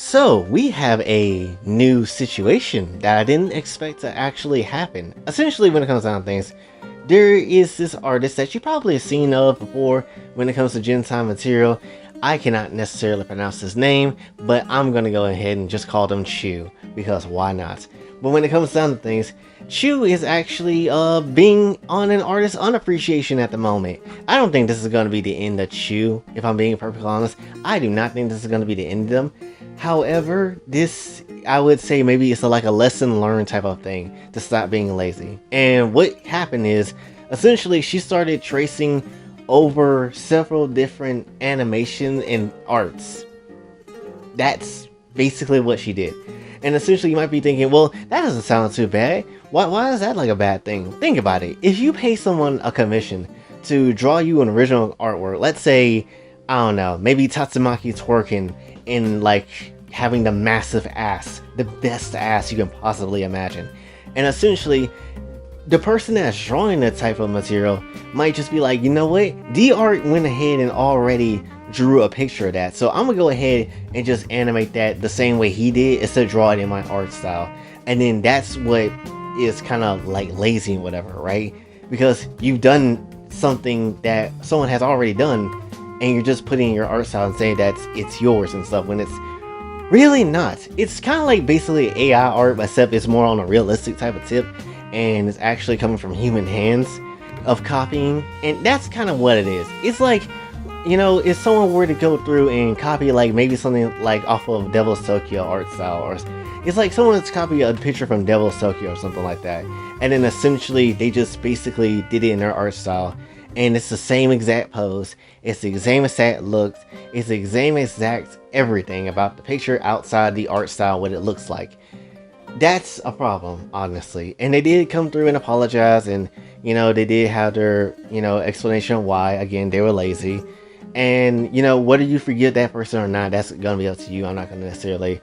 So, we have a new situation that I didn't expect to actually happen. Essentially, when it comes down to things, there is this artist that you probably have seen of before when it comes to Gentile material. I cannot necessarily pronounce his name, but I'm gonna go ahead and just call him Chu, because why not? But when it comes down to things, Chu is actually being on an artist unappreciation at the moment. I don't think this is gonna be the end of Chu, if I'm being perfectly honest. I do not think this is gonna be the end of them. However, this, I would say maybe it's like a lesson learned type of thing to stop being lazy. And what happened is, essentially, she started tracing over several different animation and arts. That's basically what she did. And essentially, you might be thinking, well, that doesn't sound too bad. Why is that like a bad thing? Think about it. If you pay someone a commission to draw you an original artwork, let's say, I don't know, maybe Tatsumaki twerking in like having the massive ass, the best ass you can possibly imagine. And essentially, the person that's drawing that type of material might just be like, you know what? D-Art went ahead and already drew a picture of that. So I'm gonna go ahead and just animate that the same way he did instead of draw it in my art style. And then that's what is kind of like lazy and whatever, right? Because you've done something that someone has already done, and you're just putting your art style and saying that it's yours and stuff when it's really not. It's kind of like basically AI art, except it's more on a realistic type of tip, and it's actually coming from human hands of copying, and that's kind of what it is. It's like, you know, if someone were to go through and copy like maybe something like off of Devil's Tokyo art style, or it's like someone's copy a picture from Devil's Tokyo or something like that, and then essentially they just basically did it in their art style. And it's the same exact pose, it's the same exact look, it's the same exact everything about the picture outside the art style, what it looks like. That's a problem, honestly. And they did come through and apologize, and, you know, they did have their, you know, explanation of why. Again, they were lazy. And, you know, whether you forgive that person or not, that's gonna be up to you. I'm not gonna necessarily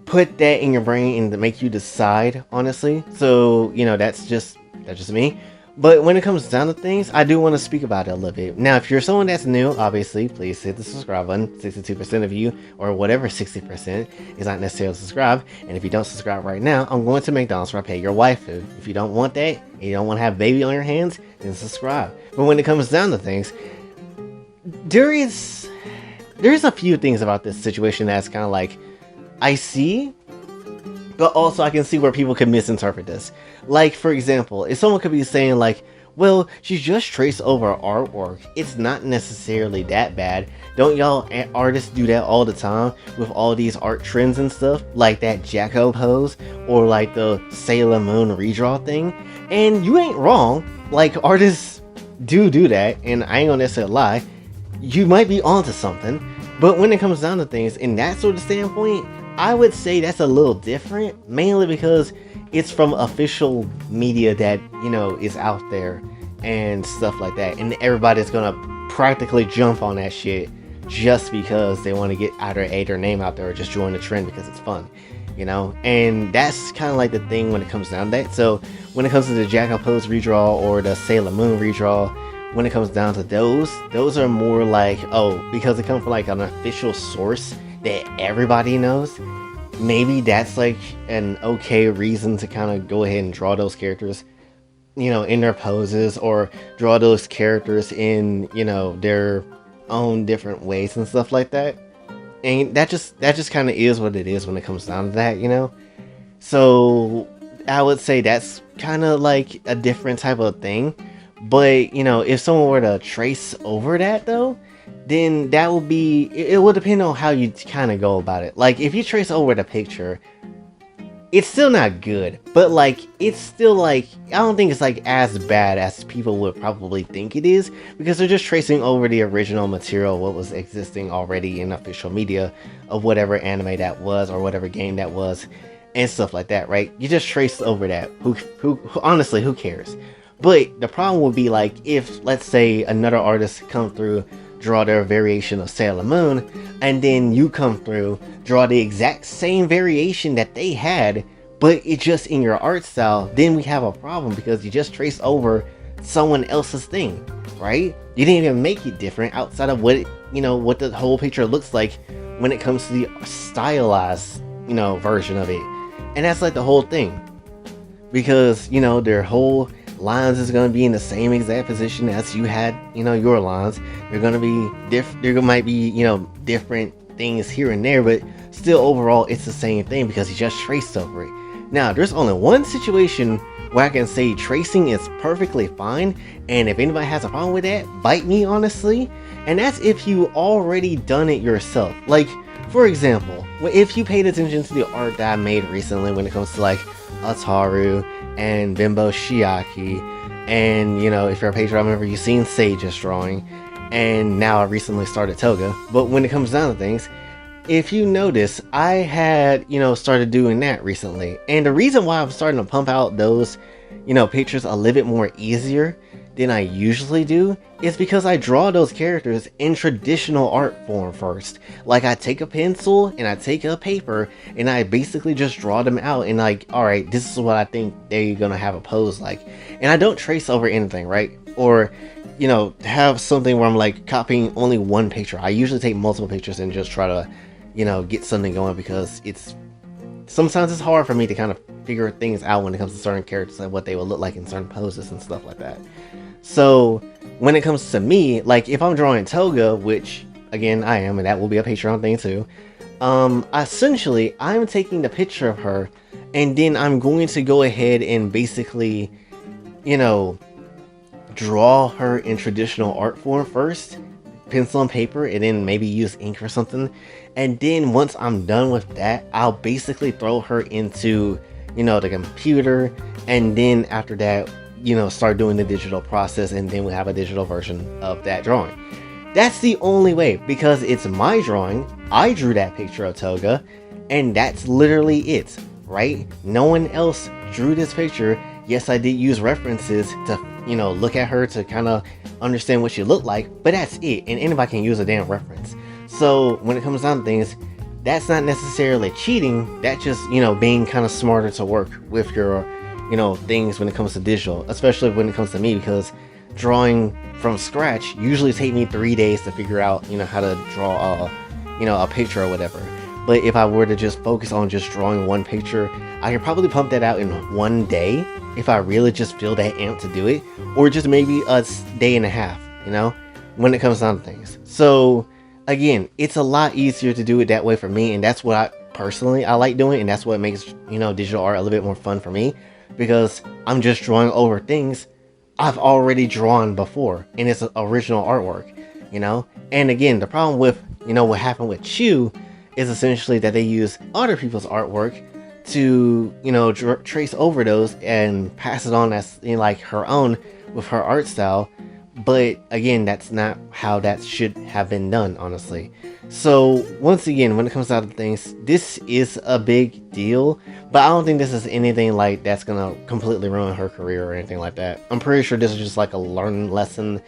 put that in your brain and to make you decide, honestly. So, you know, that's just me. But when it comes down to things, I do want to speak about it a little bit. Now, if you're someone that's new, obviously, please hit the subscribe button. 62% of you, or whatever 60%, is not necessarily subscribed. And if you don't subscribe right now, I'm going to McDonald's where I pay your waifu. If you don't want that, and you don't want to have baby on your hands, then subscribe. But when it comes down to things, there's a few things about this situation that's kind of like, I see, but also I can see where people can misinterpret this. Like, for example, if someone could be saying like, well, she's just traced over artwork, it's not necessarily that bad. Don't y'all artists do that all the time with all these art trends and stuff? Like that Jacko pose, or like the Sailor Moon redraw thing? And you ain't wrong, like artists do that, and I ain't gonna necessarily lie, you might be onto something. But when it comes down to things, in that sort of standpoint, I would say that's a little different, mainly because it's from official media that, you know, is out there and stuff like that, and everybody's gonna practically jump on that shit just because they want to get either their name out there or just join the trend because it's fun, you know. And that's kind of like the thing when it comes down to that. So when it comes to the Jack Pose redraw or the Sailor Moon redraw, when it comes down to those are more like, oh, because it comes from like an official source that everybody knows, maybe that's like an okay reason to kind of go ahead and draw those characters, you know, in their poses, or draw those characters in, you know, their own different ways and stuff like that. And that just kind of is what it is when it comes down to that, you know. So I would say that's kind of like a different type of thing. But, you know, if someone were to trace over that though, then that will be, it will depend on how you kind of go about it. Like, if you trace over the picture, it's still not good, but like, it's still like, I don't think it's like as bad as people would probably think it is, because they're just tracing over the original material, what was existing already in official media of whatever anime that was, or whatever game that was, and stuff like that, right? You just trace over that. Who honestly, who cares? But the problem would be like, if, let's say, another artist come through, draw their variation of Sailor Moon, and then you come through, draw the exact same variation that they had, but it's just in your art style, then we have a problem because you just traced over someone else's thing, right? You didn't even make it different outside of what it, you know, what the whole picture looks like when it comes to the stylized, version of it. And that's like the whole thing. Because, their whole lines is going to be in the same exact position as you had, your lines. They're going to be there might be, different things here and there, but still overall it's the same thing because you just traced over it. Now, there's only one situation where I can say tracing is perfectly fine, and if anybody has a problem with that, bite me honestly, and that's if you already done it yourself. Like, for example, if you paid attention to the art that I made recently when it comes to like Ataru and Bimbo Shiaki, and if you're a Patreon member, you've seen Sage's drawing, and now I recently started Toga. But when it comes down to things, if you notice, I had, started doing that recently. And the reason why I'm starting to pump out those, pictures a little bit more easier than I usually do is because I draw those characters in traditional art form first. Like, I take a pencil and I take a paper and I basically just draw them out and like, alright, this is what I think they're gonna have a pose like. And I don't trace over anything, right? Or, have something where I'm like copying only one picture. I usually take multiple pictures and just try to, get something going, because sometimes it's hard for me to kind of figure things out when it comes to certain characters and what they will look like in certain poses and stuff like that. So when it comes to me, like if I'm drawing Toga, which again I am, and that will be a Patreon thing too, essentially I'm taking the picture of her and then I'm going to go ahead and basically, draw her in traditional art form first, pencil and paper, and then maybe use ink or something. And then once I'm done with that, I'll basically throw her into, the computer, and then after that, start doing the digital process, and then we'll have a digital version of that drawing. That's the only way, because it's my drawing. I drew that picture of Toga, and that's literally it, right? No one else drew this picture. Yes, I did use references to, look at her to kind of understand what she looked like, but that's it, and anybody can use a damn reference. So when it comes down to things, that's not necessarily cheating, that's just, being kind of smarter to work with your, things when it comes to digital, especially when it comes to me, because drawing from scratch usually take me 3 days to figure out, how to draw a picture or whatever. But if I were to just focus on just drawing one picture, I could probably pump that out in one day if I really just feel that amped to do it, or just maybe a day and a half, when it comes down to things. So again, it's a lot easier to do it that way for me, and that's what I like doing, and that's what makes, digital art a little bit more fun for me, because I'm just drawing over things I've already drawn before, and it's original artwork, And again, the problem with, what happened with Chu is essentially that they use other people's artwork to, trace over those and pass it on as, like her own with her art style. But again, that's not how that should have been done, honestly. So once again, when it comes down to things, this is a big deal, but I don't think this is anything like that's gonna completely ruin her career or anything like that. I'm pretty sure this is just like a learning lesson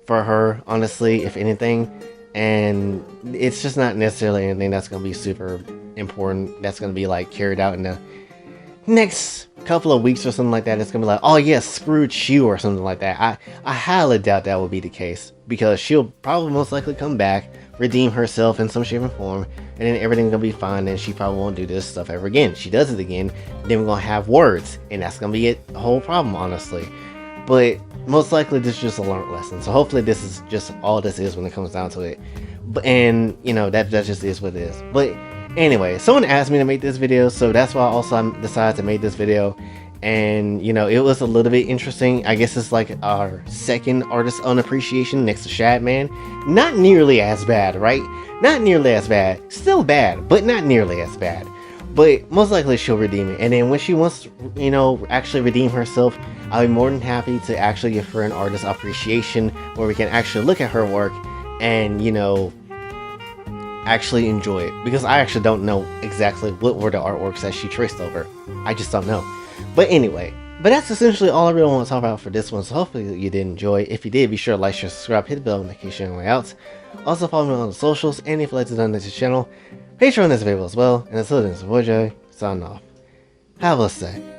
for her, honestly, if anything. And it's just not necessarily anything that's gonna be super important, that's gonna be like carried out in the next couple of weeks or something like that. It's gonna be like, oh yeah, screw Chu or something like that. I highly doubt that will be the case, because she'll probably most likely come back, redeem herself in some shape or form, and then everything's gonna be fine, and she probably won't do this stuff ever again. She does it again, then we're gonna have words, and that's gonna be it, the whole problem, honestly. But most likely this is just a learned lesson, so hopefully this is just all this is when it comes down to it. And that just is what it is. But anyway, someone asked me to make this video, so that's why I decided to make this video. And it was a little bit interesting. I guess it's like our second artist unappreciation next to Shadman. Not nearly as bad, right? Not nearly as bad. Still bad, but not nearly as bad. But most likely she'll redeem it. And then when she wants to, actually redeem herself, I'll be more than happy to actually give her an artist appreciation where we can actually look at her work and, actually enjoy it. Because I actually don't know exactly what were the artworks that she traced over. I just don't know. But anyway, that's essentially all I really want to talk about for this one. So hopefully you did enjoy. If you did, be sure to like, share, subscribe, hit the bell notification on the way out. Also follow me on the socials, and if you'd like to donate to the channel, Patreon is available as well. And until then, it's your boy Joey, signing off. Have a blessed day.